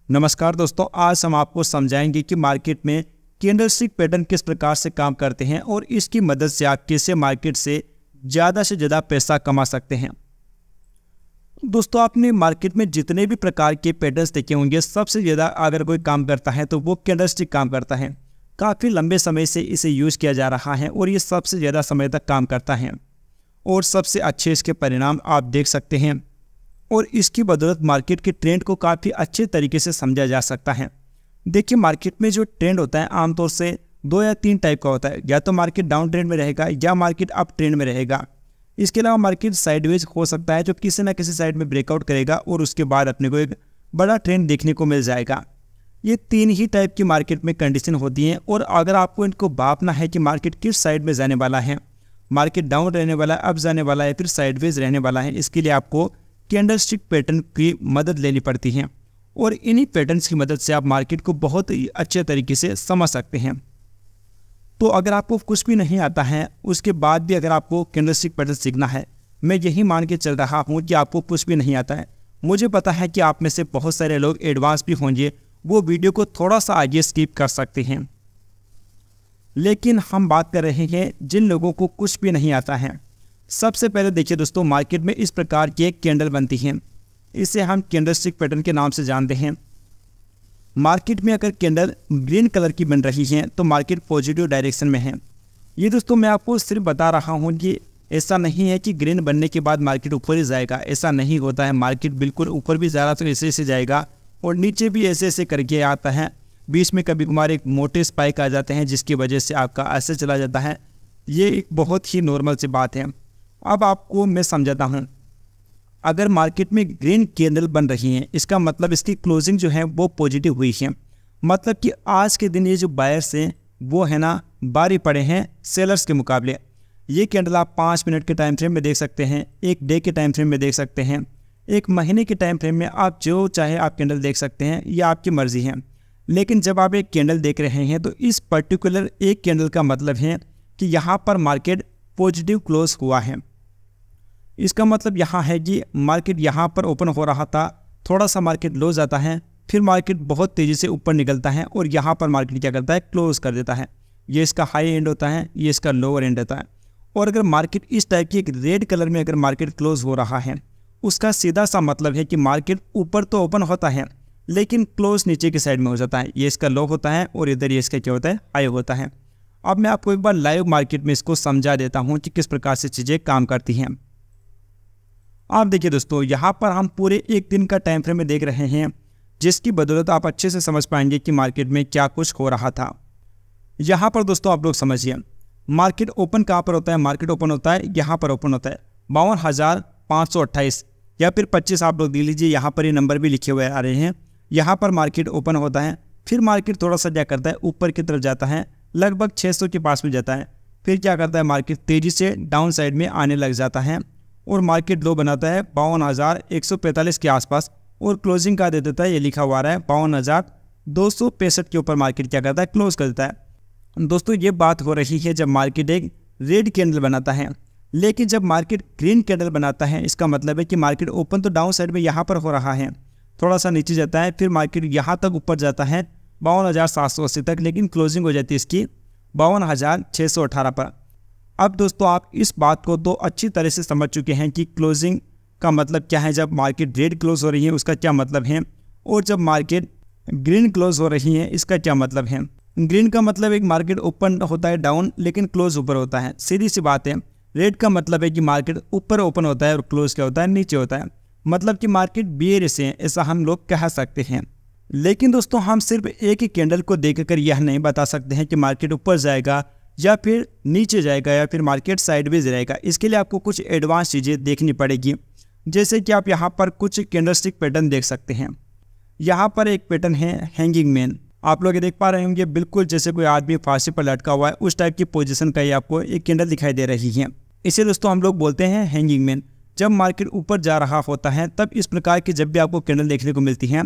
नमस्कार दोस्तों, आज हम आपको समझाएंगे कि मार्केट में कैंडलस्टिक पैटर्न किस प्रकार से काम करते हैं और इसकी मदद से आप कैसे मार्केट से ज़्यादा पैसा कमा सकते हैं। दोस्तों, आपने मार्केट में जितने भी प्रकार के पैटर्न्स देखे होंगे, सबसे ज़्यादा अगर कोई काम करता है तो वो कैंडलस्टिक काम करता है। काफ़ी लंबे समय से इसे यूज़ किया जा रहा है और ये सबसे ज़्यादा समय तक काम करता है और सबसे अच्छे इसके परिणाम आप देख सकते हैं और इसकी बदौलत मार्केट के ट्रेंड को काफ़ी अच्छे तरीके से समझा जा सकता है। देखिए, मार्केट में जो ट्रेंड होता है आमतौर से 2 या 3 टाइप का होता है। या तो मार्केट डाउन ट्रेंड में रहेगा या मार्केट अप ट्रेंड में रहेगा। इसके अलावा मार्केट साइडवेज हो सकता है जो किसी न किसी साइड में ब्रेकआउट करेगा और उसके बाद अपने को एक बड़ा ट्रेंड देखने को मिल जाएगा। ये 3 ही टाइप की मार्केट में कंडीशन होती हैं और अगर आपको इनको भापना है कि मार्केट किस साइड में जाने वाला है, मार्केट डाउन रहने वाला है, अप जाने वाला है, फिर साइडवेज रहने वाला है, इसके लिए आपको कैंडलस्टिक पैटर्न की मदद लेनी पड़ती है और इन्हीं पैटर्न्स की मदद से आप मार्केट को बहुत ही अच्छे तरीके से समझ सकते हैं। तो अगर आपको कुछ भी नहीं आता है, उसके बाद भी अगर आपको कैंडलस्टिक पैटर्न सीखना है, मैं यही मान के चल रहा हूँ कि आपको कुछ भी नहीं आता है। मुझे पता है कि आप में से बहुत सारे लोग एडवांस भी होंगे, वो वीडियो को थोड़ा सा आगे स्किप कर सकते हैं। लेकिन हम बात कर रहे हैं जिन लोगों को कुछ भी नहीं आता है। सबसे पहले देखिए दोस्तों, मार्केट में इस प्रकार की एक कैंडल बनती है, इसे हम कैंडलस्टिक पैटर्न के नाम से जानते हैं। मार्केट में अगर कैंडल ग्रीन कलर की बन रही है तो मार्केट पॉजिटिव डायरेक्शन में है। ये दोस्तों मैं आपको सिर्फ बता रहा हूँ कि ऐसा नहीं है कि ग्रीन बनने के बाद मार्केट ऊपर ही जाएगा, ऐसा नहीं होता है। मार्केट बिल्कुल ऊपर भी ज़्यादा तो ऐसे जाएगा और नीचे भी ऐसे करके आता है। बीच में कभी कभार एक मोटे स्पाइक आ जाते हैं जिसकी वजह से आपका ऐसे चला जाता है। ये एक बहुत ही नॉर्मल सी बात है। अब आपको मैं समझाता हूँ। अगर मार्केट में ग्रीन कैंडल बन रही है, इसका मतलब इसकी क्लोजिंग जो है वो पॉजिटिव हुई है। मतलब कि आज के दिन ये जो बायर्स हैं वो है ना बारी पड़े हैं सेलर्स के मुकाबले। ये कैंडल आप 5 मिनट के टाइम फ्रेम में देख सकते हैं, 1 डे के टाइम फ्रेम में देख सकते हैं, 1 महीने के टाइम फ्रेम में आप जो चाहे आप कैंडल देख सकते हैं, ये आपकी मर्जी है। लेकिन जब आप एक कैंडल देख रहे हैं तो इस पर्टिकुलर एक कैंडल का मतलब है कि यहाँ पर मार्केट पॉजिटिव क्लोज हुआ है। इसका मतलब यहाँ है कि मार्केट यहाँ पर ओपन हो रहा था, थोड़ा सा मार्केट लो जाता है, फिर मार्केट बहुत तेज़ी से ऊपर निकलता है और यहाँ पर मार्केट क्या करता है, क्लोज कर देता है। ये इसका हाई एंड होता है, ये इसका लोअर एंड होता है। और अगर मार्केट इस टाइप की एक रेड कलर में अगर मार्केट क्लोज हो रहा है, उसका सीधा सा मतलब है कि मार्केट ऊपर तो ओपन होता है लेकिन क्लोज नीचे की साइड में हो जाता है। ये इसका लो होता है और इधर ये इसका क्या होता है, हाई होता है। अब मैं आपको एक बार लाइव मार्केट में इसको समझा देता हूँ कि किस प्रकार से चीज़ें काम करती हैं। आप देखिए दोस्तों, यहाँ पर हम पूरे 1 दिन का टाइम फ्रेम में देख रहे हैं, जिसकी बदौलत आप अच्छे से समझ पाएंगे कि मार्केट में क्या कुछ हो रहा था। यहाँ पर दोस्तों आप लोग समझिए, मार्केट ओपन कहाँ पर होता है, मार्केट ओपन होता है यहाँ पर ओपन होता है 52,528 या फिर 25। आप लोग देख लीजिए, यहाँ पर ये नंबर भी लिखे हुए आ रहे हैं। यहाँ पर मार्केट ओपन होता है, फिर मार्केट थोड़ा सा क्या करता है, ऊपर की तरफ जाता है, लगभग 600 के पास में जाता है। फिर क्या करता है, मार्केट तेज़ी से डाउन साइड में आने लग जाता है और मार्केट लो बनाता है 52,145 के आसपास और क्लोजिंग का दे देता है, ये लिखा हुआ रहा है 52,265 के ऊपर मार्केट क्या करता है, क्लोज कर देता है। दोस्तों ये बात हो रही है जब मार्केट एक रेड कैंडल बनाता है। लेकिन जब मार्केट ग्रीन कैंडल बनाता है, इसका मतलब है कि मार्केट ओपन तो डाउन साइड में यहाँ पर हो रहा है, थोड़ा सा नीचे जाता है, फिर मार्केट यहाँ तक ऊपर जाता है 52,780 तक, लेकिन क्लोजिंग हो जाती है इसकी 52,618 पर। अब दोस्तों आप इस बात को तो अच्छी तरह से समझ चुके हैं कि क्लोजिंग का मतलब क्या है, जब मार्केट रेड क्लोज हो रही है उसका क्या मतलब है, और जब मार्केट ग्रीन क्लोज हो रही है इसका क्या मतलब है। ग्रीन का मतलब एक मार्केट ओपन होता है डाउन लेकिन क्लोज ऊपर होता है, सीधी सी बात है। रेड का मतलब है कि मार्केट ऊपर ओपन होता है और क्लोज क्या होता है, नीचे होता है। मतलब कि मार्केट बेयरिश है, ऐसा हम लोग कह सकते हैं। लेकिन दोस्तों हम सिर्फ एक ही कैंडल को देखकर यह नहीं बता सकते हैं कि मार्केट ऊपर जाएगा या फिर नीचे जाएगा या फिर मार्केट साइडवेज रहेगा। इसके लिए आपको कुछ एडवांस चीज़ें देखनी पड़ेगी। जैसे कि आप यहाँ पर कुछ कैंडलस्टिक पैटर्न देख सकते हैं। यहाँ पर एक पैटर्न है हैंगिंग मैन, आप लोग ये देख पा रहे होंगे, बिल्कुल जैसे कोई आदमी फांसी पर लटका हुआ है उस टाइप की पोजीशन का ये आपको एक कैंडल दिखाई दे रही है। इसे दोस्तों हम लोग बोलते हैं हैंगिंग मैन। जब मार्केट ऊपर जा रहा होता है तब इस प्रकार की जब भी आपको कैंडल देखने को मिलती है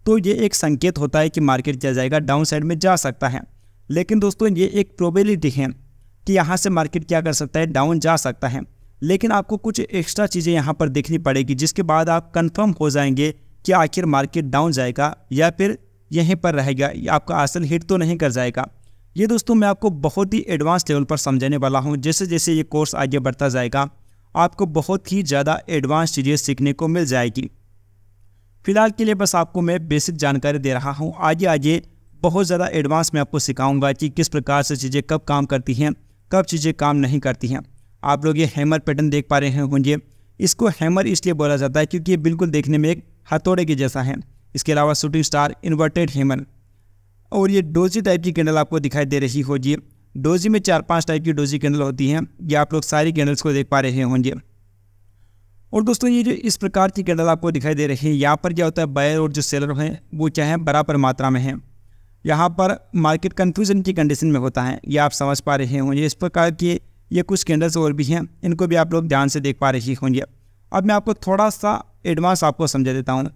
तो ये एक संकेत होता है कि मार्केट क्या जाएगा, डाउन साइड में जा सकता है। लेकिन दोस्तों ये एक प्रोबेबिलिटी है कि यहाँ से मार्केट क्या कर सकता है, डाउन जा सकता है। लेकिन आपको कुछ एक्स्ट्रा चीज़ें यहाँ पर देखनी पड़ेगी जिसके बाद आप कंफर्म हो जाएंगे कि आखिर मार्केट डाउन जाएगा या फिर यहीं पर रहेगा, या आपका असल हिट तो नहीं कर जाएगा। ये दोस्तों मैं आपको बहुत ही एडवांस लेवल पर समझाने वाला हूँ। जैसे जैसे ये कोर्स आगे बढ़ता जाएगा आपको बहुत ही ज़्यादा एडवांस चीज़ें सीखने को मिल जाएगी। फिलहाल के लिए बस आपको मैं बेसिक जानकारी दे रहा हूँ, आगे आगे बहुत ज़्यादा एडवांस मैं आपको सिखाऊंगा कि किस प्रकार से चीज़ें कब काम करती हैं, कब चीज़ें काम नहीं करती हैं। आप लोग ये हैमर पैटर्न देख पा रहे होंगे, इसको हैमर इसलिए बोला जाता है क्योंकि ये बिल्कुल देखने में एक हथौड़े के जैसा है। इसके अलावा शूटिंग स्टार, इन्वर्टेड हैमर और ये डोजी टाइप की कैंडल आपको दिखाई दे रही होगी। डोजी में 4-5 टाइप की डोजी कैंडल होती हैं, ये आप लोग सारी कैंडल्स को देख पा रहे होंगे। और दोस्तों ये जो इस प्रकार की कैंडल आपको दिखाई दे रही है, यहाँ पर क्या होता है, बायर और जो सेलर हैं वो क्या है, बराबर मात्रा में है। यहाँ पर मार्केट कन्फ्यूजन की कंडीशन में होता है, ये आप समझ पा रहे होंगे। इस प्रकार की ये कुछ कैंडल्स और भी हैं, इनको भी आप लोग ध्यान से देख पा रहे होंगे। अब मैं आपको थोड़ा सा एडवांस आपको समझा देता हूँ।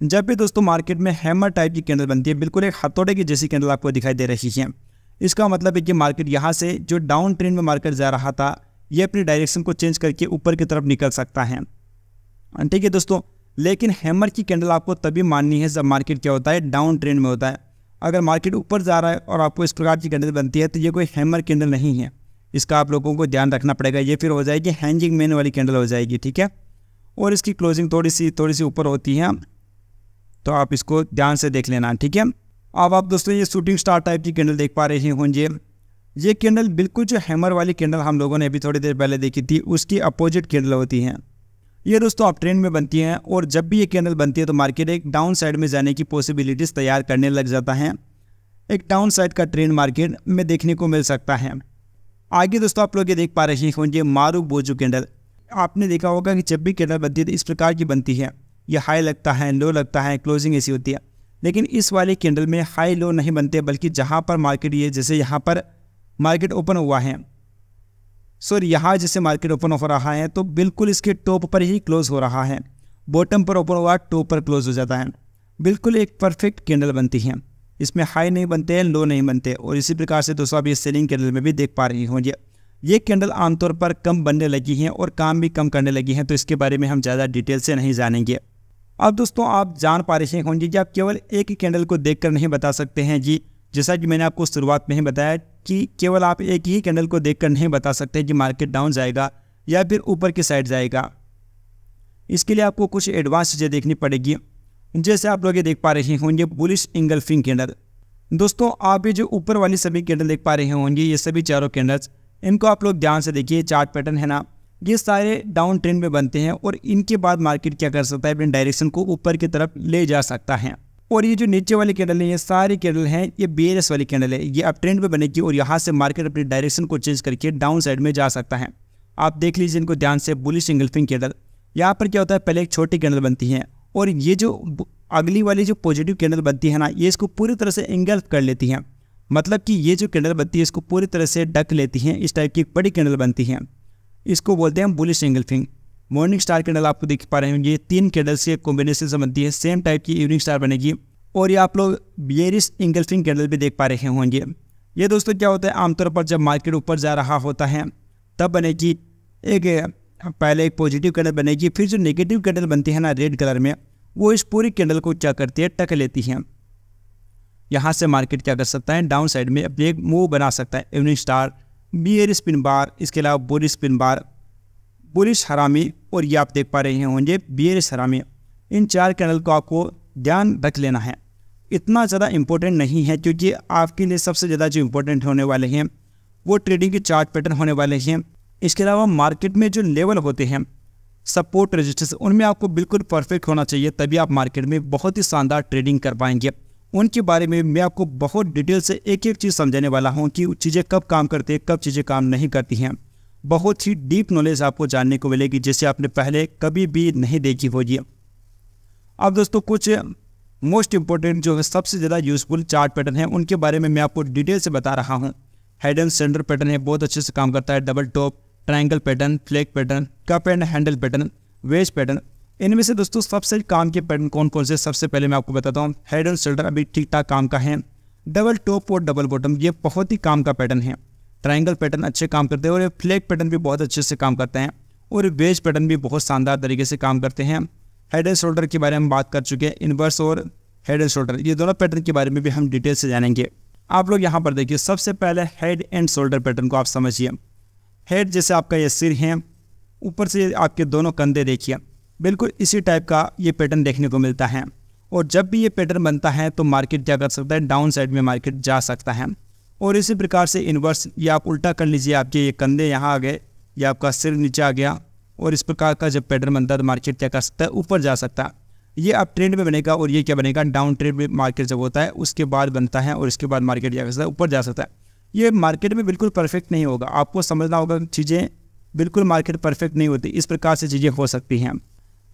जब भी दोस्तों मार्केट में हैमर टाइप की कैंडल बनती है, बिल्कुल एक हथौड़े की जैसी कैंडल आपको दिखाई दे रही है, इसका मतलब है कि मार्केट यहाँ से जो डाउन ट्रेंड में मार्केट जा रहा था ये अपनी डायरेक्शन को चेंज करके ऊपर की तरफ निकल सकता है। ठीक है दोस्तों, लेकिन हैमर की कैंडल आपको तभी माननी है जब मार्केट क्या होता है, डाउन ट्रेंड में होता है। अगर मार्केट ऊपर जा रहा है और आपको इस प्रकार की कैंडल बनती है तो ये कोई हैमर कैंडल नहीं है, इसका आप लोगों को ध्यान रखना पड़ेगा। ये फिर हो जाएगी हैंगिंग मैन वाली कैंडल हो जाएगी, ठीक है। और इसकी क्लोजिंग थोड़ी सी ऊपर होती है, तो आप इसको ध्यान से देख लेना, ठीक है। अब आप दोस्तों ये शूटिंग स्टार टाइप की कैंडल देख पा रहे होंगे। ये कैंडल बिल्कुल जो हैमर वाली कैंडल हम लोगों ने अभी थोड़ी देर पहले देखी थी उसकी अपोजिट कैंडल होती हैं। ये दोस्तों अप ट्रेंड में बनती हैं और जब भी ये कैंडल बनती है तो मार्केट एक डाउन साइड में जाने की पॉसिबिलिटीज़ तैयार करने लग जाता है। एक डाउन साइड का ट्रेंड मार्केट में देखने को मिल सकता है। आगे दोस्तों आप लोग ये देख पा रहे होंगे मारुबोजू कैंडल। आपने देखा होगा कि जब भी कैंडल बनती है तो इस प्रकार की बनती है, ये हाई लगता है, लो लगता है, क्लोजिंग ऐसी होती है। लेकिन इस वाली कैंडल में हाई लो नहीं बनते, बल्कि जहाँ पर मार्केट ये जैसे यहाँ पर मार्केट ओपन हुआ है, यहाँ जैसे मार्केट ओपन हो रहा है तो बिल्कुल इसके टॉप पर ही क्लोज हो रहा है। बॉटम पर ओपन हुआ, टॉप पर क्लोज हो जाता है। बिल्कुल एक परफेक्ट कैंडल बनती है, इसमें हाई नहीं बनते हैं, लो नहीं बनते। और इसी प्रकार से दोस्तों आप ये सेलिंग कैंडल में भी देख पा रही होंगे। ये कैंडल आमतौर पर कम बनने लगी हैं और काम भी कम करने लगी हैं, तो इसके बारे में हम ज़्यादा डिटेल से नहीं जानेंगे। अब दोस्तों आप जान पा रहे होंगे कि आप केवल एक ही कैंडल को देखकर नहीं बता सकते हैं जी। जैसा कि मैंने आपको शुरुआत में ही बताया कि केवल आप एक ही कैंडल को देखकर नहीं बता सकते कि मार्केट डाउन जाएगा या फिर ऊपर की साइड जाएगा। इसके लिए आपको कुछ एडवांस चीज़ें देखनी पड़ेगी। जैसे आप लोग ये देख पा रहे होंगे बुलिश इंगल्फिंग कैंडल। दोस्तों आप ये जो ऊपर वाली सभी कैंडल देख पा रहे होंगे, ये सभी चारों कैंडल्स, इनको आप लोग ध्यान से देखिए। चार्ट पैटर्न है ना, ये सारे डाउन ट्रेंड में बनते हैं और इनके बाद मार्केट क्या कर सकता है, अपनी डायरेक्शन को ऊपर की तरफ ले जा सकता है। और ये जो नीचे वाली कैंडल है, ये सारी कैंडल हैं, ये बेयरिश वाली कैंडल है, ये अप ट्रेंड में बनेगी और यहाँ से मार्केट अपनी डायरेक्शन को चेंज करके डाउन साइड में जा सकता है। आप देख लीजिए इनको ध्यान से। बुलिश इंगल्फिंग कैंडल, यहाँ पर क्या होता है, पहले एक छोटी कैंडल बनती है और ये जो अगली वाली जो पॉजिटिव कैंडल बनती है ना, ये इसको पूरी तरह से इंगल्फ कर लेती हैं। मतलब कि ये जो कैंडल बनती है इसको पूरी तरह से ढक लेती हैं। इस टाइप की एक बड़ी कैंडल बनती है, इसको बोलते हैं bullish engulfing. Morning star candle आपको देख पा रहे होंगे, ये 3 कैंडल्स के कॉम्बिनेशन से बनती है। सेम टाइप की इवनिंग स्टार बनेगी। और ये आप लोग बेयरिश इंगल्फिंग कैंडल भी देख पा रहे होंगे। ये दोस्तों क्या होता है, आमतौर पर जब मार्केट ऊपर जा रहा होता है तब बनेगी पहले एक पॉजिटिव कैंडल बनेगी, फिर जो नेगेटिव कैंडल बनती है ना रेड कलर में, वो इस पूरी कैंडल को क्या करती है, टक लेती है। यहाँ से मार्केट क्या कर सकता है, डाउन साइड में अपने एक मूव बना सकता है। Evening star, bearish pin bar, इसके अलावा बुलिश पिन बार, बुलिश हरामी, और ये आप देख पा रहे होंगे बेयरिश हरामी। इन 4 कैंडल को आपको ध्यान रख लेना है। इतना ज़्यादा इंपॉर्टेंट नहीं है, क्योंकि आपके लिए सबसे ज़्यादा जो इंपॉर्टेंट होने वाले हैं वो ट्रेडिंग के चार्ट पैटर्न होने वाले हैं। इसके अलावा मार्केट में जो लेवल होते हैं, सपोर्ट रेजिस्टेंस, उनमें आपको बिल्कुल परफेक्ट होना चाहिए, तभी आप मार्केट में बहुत ही शानदार ट्रेडिंग कर पाएंगे। उनके बारे में मैं आपको बहुत डिटेल से एक एक चीज़ समझाने वाला हूँ कि चीज़ें कब काम करती हैं, कब चीज़ें काम नहीं करती हैं। बहुत ही डीप नॉलेज आपको जानने को मिलेगी, जिसे आपने पहले कभी भी नहीं देखी होगी। अब दोस्तों कुछ मोस्ट इंपॉर्टेंट जो है सबसे ज़्यादा यूजफुल चार्ट पैटर्न है, उनके बारे में मैं आपको डिटेल से बता रहा हूँ। हेड एंड सेंटर पैटर्न है, बहुत अच्छे से काम करता है। Double top, triangle pattern, flag pattern, cup and handle pattern, wedge pattern. इनमें से दोस्तों सबसे काम के पैटर्न कौन कौन से, सबसे पहले मैं आपको बताता हूँ। हेड एंड शोल्डर अभी ठीक ठाक काम का है। डबल टॉप और डबल बॉटम, ये बहुत ही काम का पैटर्न है। ट्रायंगल पैटर्न अच्छे काम करते हैं और ये फ्लैग पैटर्न भी बहुत अच्छे से काम करते हैं। और वेज पैटर्न भी बहुत शानदार तरीके से काम करते हैं। हेड एंड शोल्डर के बारे में बात कर चुके हैं। इन्वर्स और हेड एंड शोल्डर, ये दोनों पैटर्न के बारे में भी हम डिटेल से जानेंगे। आप लोग यहाँ पर देखिए, सबसे पहले हेड एंड शोल्डर पैटर्न को आप समझिए। हेड जैसे आपका ये सिर है, ऊपर से आपके दोनों कंधे देखिए, बिल्कुल इसी टाइप का ये पैटर्न देखने को मिलता है। और जब भी ये पैटर्न बनता है तो मार्केट क्या कर सकता है, डाउन साइड में मार्केट जा सकता है। और इसी प्रकार से इन्वर्स, या आप उल्टा कर लीजिए, आपके ये कंधे यहाँ आ गए या आपका सिर नीचे आ गया, और इस प्रकार का जब पैटर्न बनता है तो मार्केट क्या कर सकता है, ऊपर जा सकता है। ये अप ट्रेंड में बनेगा और ये क्या बनेगा, डाउन ट्रेंड में मार्केट जब होता है उसके बाद बनता है, और इसके बाद मार्केट क्या कर सकता है, ऊपर जा सकता है। ये मार्केट में बिल्कुल परफेक्ट नहीं होगा, आपको समझना होगा, चीज़ें बिल्कुल मार्केट परफेक्ट नहीं होती, इस प्रकार से चीज़ें हो सकती हैं।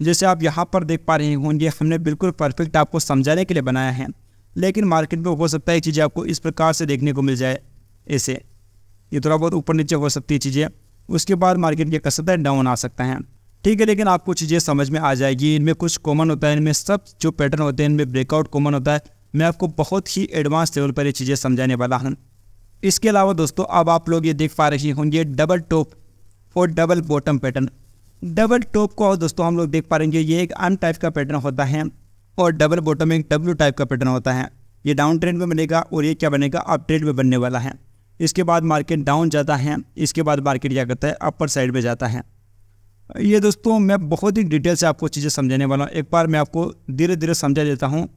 जैसे आप यहाँ पर देख पा रहे होंगे, हमने बिल्कुल परफेक्ट आपको समझाने के लिए बनाया है, लेकिन मार्केट में हो सकता है चीज़ें आपको इस प्रकार से देखने को मिल जाए, ऐसे ये थोड़ा बहुत ऊपर नीचे हो सकती है चीज़ें, उसके बाद मार्केट क्या कर सकता है, डाउन आ सकता है। ठीक है, लेकिन आपको चीज़ें समझ में आ जाएगी। इनमें कुछ कॉमन होता है, इनमें सब जो पैटर्न होते हैं इनमें ब्रेकआउट कॉमन होता है। मैं आपको बहुत ही एडवांस लेवल पर ये चीज़ें समझाने वाला हूँ। इसके अलावा दोस्तों, अब आप लोग ये देख पा रहे होंगे डबल टॉप और double bottom pattern. Double top को दोस्तों हम लोग देख पा रहे हैं, ये एक एम टाइप का पैटर्न होता है, और डबल बॉटम एक डब्ल्यू टाइप का पैटर्न होता है। ये डाउन ट्रेंड में बनेगा और ये क्या बनेगा, अप ट्रेंड में बनने वाला है। इसके बाद मार्केट डाउन जाता है, इसके बाद मार्केट क्या करता है, अपर साइड में जाता है। ये दोस्तों मैं बहुत ही डिटेल से आपको चीज़ें समझाने वाला हूँ। एक बार मैं आपको धीरे धीरे समझा देता हूँ,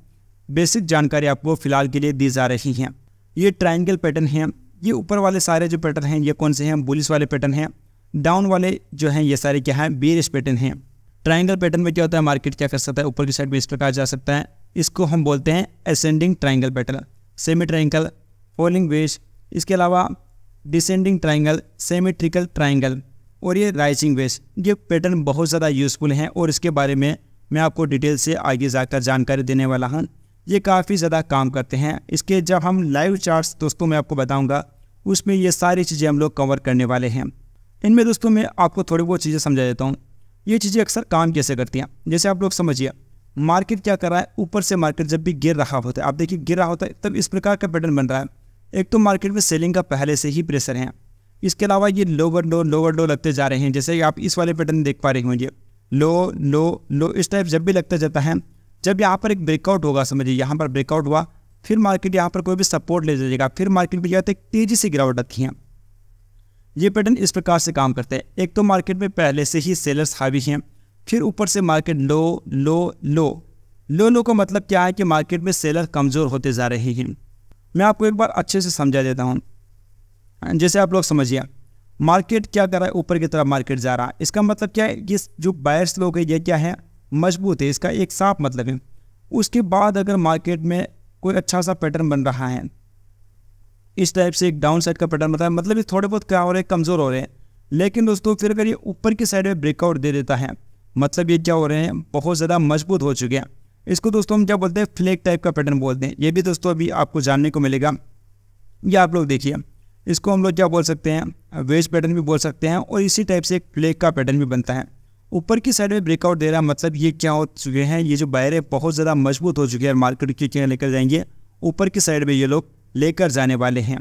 बेसिक जानकारी आपको फिलहाल के लिए दी जा रही है। ये ट्रायंगल पैटर्न है, ये ऊपर वाले सारे जो पैटर्न हैं ये कौन से हैं, बुलिश वाले पैटर्न हैं। डाउन वाले जो हैं ये सारे क्या हैं, बेरिश पैटर्न हैं। ट्रायंगल पैटर्न में क्या होता है, मार्केट क्या कर सकता है, ऊपर की साइड में इस प्रकार जा सकता है। इसको हम बोलते हैं ascending triangle pattern, semi triangle, falling veg, इसके अलावा डिसेंडिंग ट्रायंगल, सेमेट्रिकल ट्रायंगल, और ये राइजिंग वेज। ये पैटर्न बहुत ज़्यादा यूज़फुल हैं और इसके बारे में मैं आपको डिटेल से आगे जाकर जानकारी देने वाला हूँ। ये काफ़ी ज़्यादा काम करते हैं। इसके जब हम लाइव चार्ट्स दोस्तों मैं आपको बताऊँगा, उसमें ये सारी चीज़ें हम लोग कवर करने वाले हैं। इनमें दोस्तों मैं आपको थोड़ी बहुत चीज़ें समझा देता हूँ। ये चीज़ें अक्सर काम कैसे करती हैं, जैसे आप लोग समझिए, मार्केट क्या कर रहा है, ऊपर से मार्केट जब भी गिर रहा होता है, आप देखिए गिर रहा होता है तब इस प्रकार का पैटर्न बन रहा है। एक तो मार्केट में सेलिंग का पहले से ही प्रेशर है, इसके अलावा ये लोअर लो लगते जा रहे हैं। जैसे आप इस वाले पैटर्न देख पा रहे होंगे, लो लो लो, इस टाइप जब भी लगता जाता है, जब यहाँ पर एक ब्रेकआउट होगा, समझिए यहाँ पर ब्रेकआउट हुआ, फिर मार्केट यहाँ पर कोई भी सपोर्ट ले जाएगा, फिर मार्केट में क्या होता है, तेज़ी से गिरावट आती है। ये पैटर्न इस प्रकार से काम करते हैं। एक तो मार्केट में पहले से ही सेलर्स हावी हैं, फिर ऊपर से मार्केट लो लो लो लो लो का मतलब क्या है कि मार्केट में सेलर कमज़ोर होते जा रहे हैं। मैं आपको एक बार अच्छे से समझा देता हूँ। जैसे आप लोग समझिए, मार्केट क्या कर रहा है, ऊपर की तरफ मार्केट जा रहा है, इसका मतलब क्या है, ये जो बायर्स लोग हैं ये क्या है, मजबूत है, इसका एक साफ मतलब है। उसके बाद अगर मार्केट में कोई अच्छा सा पैटर्न बन रहा है, इस टाइप से एक डाउन साइड का पैटर्न बनता है, मतलब ये थोड़े बहुत क्या हो रहे हैं, कमज़ोर हो रहे हैं। लेकिन दोस्तों फिर अगर ये ऊपर की साइड में ब्रेकआउट दे देता है, मतलब ये क्या हो रहे हैं, बहुत ज़्यादा मजबूत हो चुके हैं। इसको दोस्तों हम क्या बोलते हैं, फ्लैग टाइप का पैटर्न बोलते हैं। ये भी दोस्तों अभी आपको जानने को मिलेगा। ये आप लोग देखिए, इसको हम लोग क्या बोल सकते हैं, वेज पैटर्न भी बोल सकते हैं, और इसी टाइप से एक फ्लैग का पैटर्न भी बनता है। ऊपर की साइड में ब्रेकआउट दे रहा है, मतलब ये क्या हो चुके हैं, ये जो बायर है बहुत ज़्यादा मजबूत हो चुके हैं, मार्केट की क्या लेकर जाएंगे, ऊपर की साइड में ये लोग लेकर जाने वाले हैं।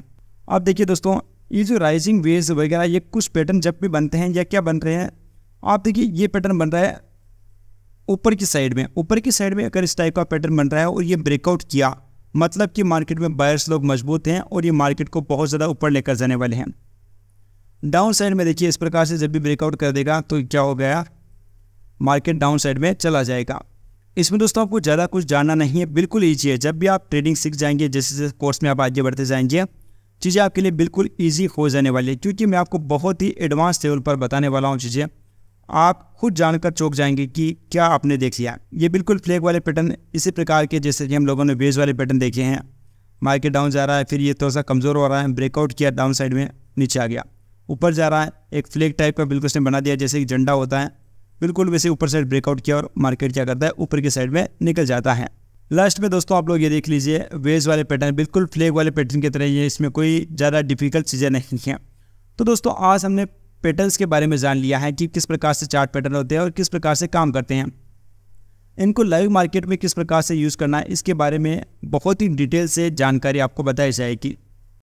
अब देखिए दोस्तों, ये जो राइजिंग वेज वगैरह ये कुछ पैटर्न जब भी बनते हैं या क्या बन रहे हैं, आप देखिए ये पैटर्न बन रहा है ऊपर की साइड में। ऊपर की साइड में अगर इस टाइप का पैटर्न बन रहा है और ये ब्रेकआउट किया, मतलब कि मार्केट में बायर्स लोग मजबूत हैं और ये मार्केट को बहुत ज़्यादा ऊपर लेकर जाने वाले हैं। डाउन साइड में देखिए इस प्रकार से जब भी ब्रेकआउट कर देगा तो क्या हो गया, मार्केट डाउन साइड में चला जाएगा। इसमें दोस्तों आपको ज़्यादा कुछ जानना नहीं है, बिल्कुल ईजी है। जब भी आप ट्रेडिंग सीख जाएंगे, जैसे जैसे कोर्स में आप आगे बढ़ते जाएंगे, चीज़ें आपके लिए बिल्कुल ईजी हो जाने वाली है, क्योंकि मैं आपको बहुत ही एडवांस लेवल पर बताने वाला हूँ चीज़ें। आप खुद जानकर चौंक जाएंगे कि क्या आपने देख लिया। ये बिल्कुल फ्लैग वाले पैटर्न इसी प्रकार के जैसे कि हम लोगों ने बेस वाले पैटर्न देखे हैं। मार्केट डाउन जा रहा है, फिर ये थोड़ा सा कमज़ोर हो रहा है, ब्रेकआउट किया, डाउन साइड में नीचे आ गया, ऊपर जा रहा है, एक फ्लैग टाइप का बिल्कुल उसने बना दिया, जैसे कि झंडा होता है, बिल्कुल वैसे ऊपर साइड ब्रेकआउट किया और मार्केट क्या करता है, ऊपर की साइड में निकल जाता है। लास्ट में दोस्तों आप लोग ये देख लीजिए, वेज वाले पैटर्न बिल्कुल फ्लैग वाले पैटर्न की तरह ही है, इसमें कोई ज़्यादा डिफिकल्ट चीज़ें नहीं हैं। तो दोस्तों आज हमने पैटर्न्स के बारे में जान लिया है कि किस प्रकार से चार्ट पैटर्न होते हैं और किस प्रकार से काम करते हैं। इनको लाइव मार्केट में किस प्रकार से यूज़ करना है, इसके बारे में बहुत ही डिटेल से जानकारी आपको बताई जाएगी।